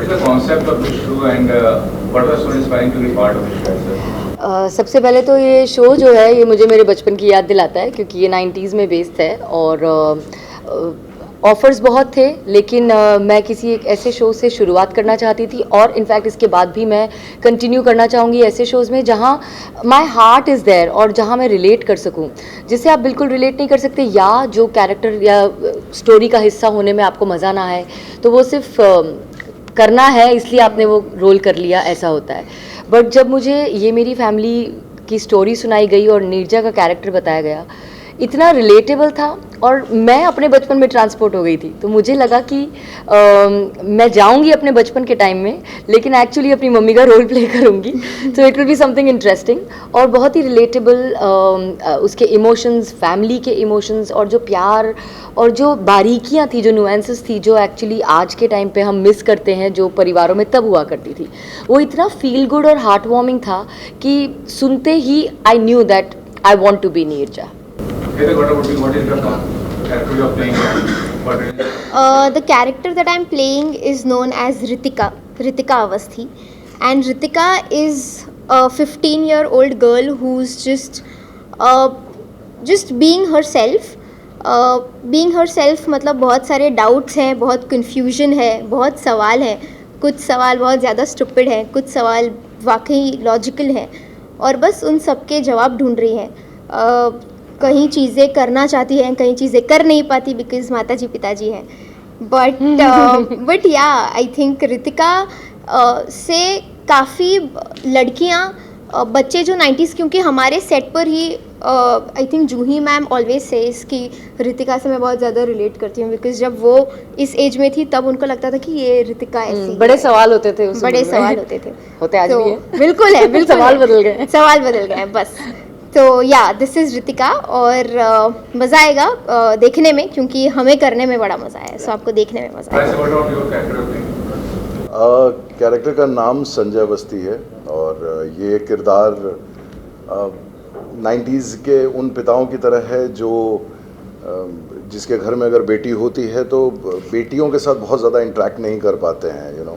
is the concept of this show and what was so inspiring to be part of this show, sir? सबसे पहले तो ये show जो है ये मुझे मेरे बचपन की याद दिलाता है, क्योंकि ये 90s में बेस्ड है और ऑफ़र्स बहुत थे, लेकिन मैं किसी एक ऐसे शो से शुरुआत करना चाहती थी और इनफैक्ट इसके बाद भी मैं कंटिन्यू करना चाहूँगी ऐसे शोज़ में जहाँ माय हार्ट इज़ देयर और जहाँ मैं रिलेट कर सकूँ, जिससे आप बिल्कुल रिलेट नहीं कर सकते या जो कैरेक्टर या स्टोरी का हिस्सा होने में आपको मज़ा ना आए, तो वो सिर्फ करना है इसलिए आपने वो रोल कर लिया, ऐसा होता है। बट जब मुझे ये मेरी फैमिली की स्टोरी सुनाई गई और नीरजा का कैरेक्टर बताया गया, इतना रिलेटेबल था और मैं अपने बचपन में ट्रांसपोर्ट हो गई थी, तो मुझे लगा कि मैं जाऊंगी अपने बचपन के टाइम में, लेकिन एक्चुअली अपनी मम्मी का रोल प्ले करूंगी, तो it will be something interesting और बहुत ही रिलेटेबल। उसके इमोशंस, फैमिली के इमोशंस और जो प्यार और जो बारीकियां थी, जो नुएंसेस थी, जो एक्चुअली आज के टाइम पे हम मिस करते हैं, जो परिवारों में तब हुआ करती थी, वो इतना फील गुड और हार्ट वार्मिंग था कि सुनते ही I knew that I want to be Neerja. What is the character you are playing? What is The character that I'm playing is known as Ritika Avasthi, and Ritika is a 15-year-old girl who's just being herself. Being herself मतलब बहुत सारे doubts हैं, बहुत confusion है, बहुत सवाल हैं, कुछ सवाल बहुत ज़्यादा स्टूपिड हैं, कुछ सवाल वाकई लॉजिकल हैं और बस उन सब के जवाब ढूंढ रही हैं। कहीं चीज़ें करना चाहती हैं, कहीं चीज़ें कर नहीं पाती बिकॉज माता जी पिताजी हैं, बट या आई थिंक रितिका से काफ़ी लड़कियां, बच्चे जो 90s, क्योंकि हमारे सेट पर ही I think Juhi ma'am always says कि रितिका से मैं बहुत ज़्यादा रिलेट करती हूँ बिकॉज जब वो इस एज में थी तब उनको लगता था कि ये रितिका ऐसी बड़े सवाल होते थे उस बड़े उम्र में। सवाल होते थे होते आज तो भी है। बिल्कुल है, बिल्कुल सवाल है। बदल गए। सवाल बदल गए हैं बस। तो या दिस इज़ रितिका और मज़ा आएगा देखने में, क्योंकि हमें करने में बड़ा मज़ा आया, सो आपको देखने में मज़ा आएगा। what about your character you're playing? Character का नाम संजय अवस्थी है और ये किरदार 90s के उन पिताओं की तरह है जो जिसके घर में अगर बेटी होती है तो बेटियों के साथ बहुत ज़्यादा इंटरेक्ट नहीं कर पाते हैं, यू नो,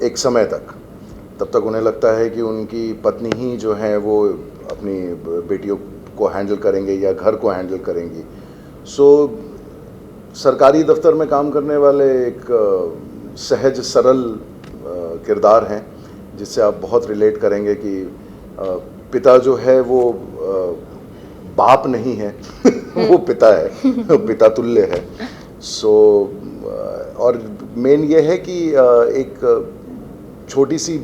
एक समय तक। तब तक उन्हें लगता है कि उनकी पत्नी ही जो है वो अपनी बेटियों को हैंडल करेंगे या घर को हैंडल करेंगी। सो सरकारी दफ्तर में काम करने वाले एक सहज सरल किरदार हैं जिससे आप बहुत रिलेट करेंगे कि पिता जो है वो बाप नहीं है वो पिता है पिता तुल्य है। सो और मेन ये है कि एक छोटी सी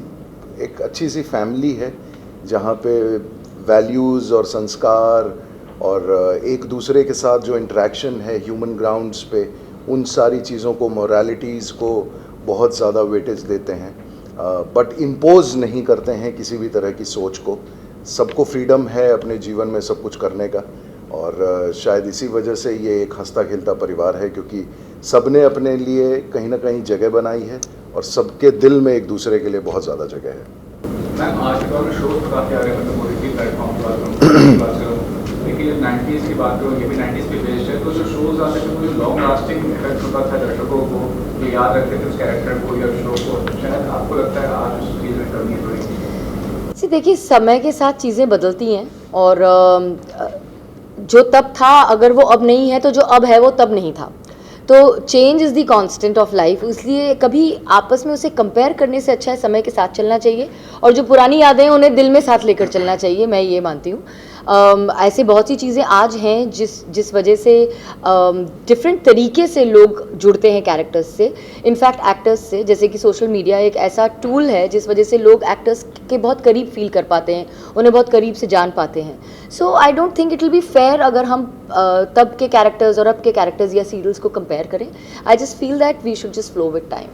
एक अच्छी सी फैमिली है जहाँ पे वैल्यूज़ और संस्कार और एक दूसरे के साथ जो इंटरेक्शन है ह्यूमन ग्राउंड्स पे, उन सारी चीज़ों को, मोरालिटीज़ को बहुत ज़्यादा वेटेज देते हैं, बट इम्पोज नहीं करते हैं किसी भी तरह की सोच को। सबको फ्रीडम है अपने जीवन में सब कुछ करने का और शायद इसी वजह से ये एक हंसता खेलता परिवार है, क्योंकि सबने अपने लिए कहीं ना कहीं जगह बनाई है और सबके दिल में एक दूसरे के लिए बहुत ज़्यादा जगह है। मैम आज के दौर में शोज तो काफ़ी आ रहे हैं, मतलब OTT प्लेटफॉर्म की बात करूँ, लेकिन जब 90s की बात करूँ, ये भी 90s पे बेस्ड है, तो जो शोज आते थे वो जो लॉन्ग लास्टिंग इफेक्ट होता था दर्शकों को, जो याद रखते थे उस कैरेक्टर को या शो को, शायद आपको लगता है आज उस चीज़ में कमी थोड़ी? देखिए, समय के साथ चीज़ें बदलती हैं और जो तब था अगर वो अब नहीं है तो जो अब है वो तब नहीं था। तो change is the constant of life, इसलिए कभी आपस में उसे कंपेयर करने से अच्छा है समय के साथ चलना चाहिए और जो पुरानी यादें हैं उन्हें दिल में साथ लेकर चलना चाहिए, मैं ये मानती हूँ। ऐसे बहुत सी चीज़ें आज हैं जिस वजह से डिफरेंट तरीके से लोग जुड़ते हैं कैरेक्टर्स से, इनफैक्ट एक्टर्स से, जैसे कि सोशल मीडिया एक ऐसा टूल है जिस वजह से लोग एक्टर्स के बहुत करीब फील कर पाते हैं, उन्हें बहुत करीब से जान पाते हैं। So I don't think it will be fair अगर हम तब के कैरेक्टर्स और अब के कैरेक्टर्स या सीरियल्स को कंपेयर करें। I just feel that we should just flow with time.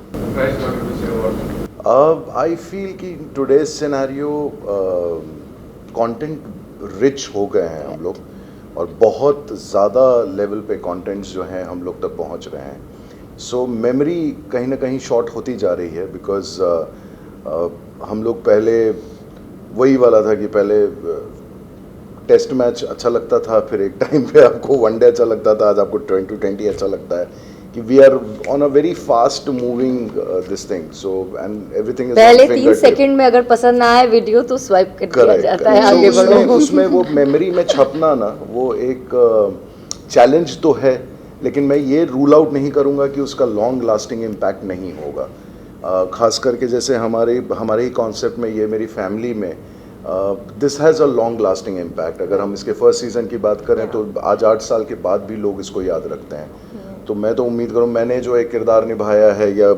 I feel कि टुडेज सिनेरियो कंटेंट रिच हो गए हैं हम लोग और बहुत ज़्यादा लेवल पे कंटेंट्स जो हैं हम लोग तक पहुंच रहे हैं। सो मेमोरी कहीं ना कहीं शॉर्ट होती जा रही है बिकॉज हम लोग पहले वही वाला था कि पहले टेस्ट मैच अच्छा लगता था, फिर एक टाइम पे आपको वनडे अच्छा लगता था, आज आपको 2020 अच्छा लगता है। कि we are on a very fast moving this thing, so and everything is पहले 3 सेकंड में अगर पसंद ना आए वीडियो तो स्वाइप कर दिया जाता है, आगे बढ़ो। उसमें वो मेमोरी में छपना ना, वो एक चैलेंज तो है, लेकिन मैं ये रूल आउट नहीं करूँगा कि उसका लॉन्ग लास्टिंग इम्पैक्ट नहीं होगा। ख़ास करके जैसे हमारे ही कॉन्सेप्ट में, ये मेरी फैमिली में this has a long lasting impact. अगर हम इसके फर्स्ट सीज़न की बात करें तो आज 8 साल के बाद भी लोग इसको याद रखते हैं। तो मैं तो उम्मीद करूँ, मैंने जो एक किरदार निभाया है या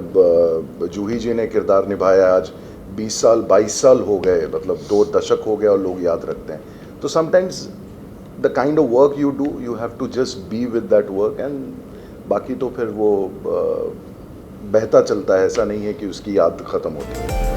जूही जी ने किरदार निभाया, आज 20 साल 22 साल हो गए, मतलब 2 दशक हो गया और लोग याद रखते हैं। तो sometimes the kind of work you do, you have to just be with that work, and बाकी तो फिर वो बहता चलता है, ऐसा नहीं है कि उसकी याद ख़त्म होती है।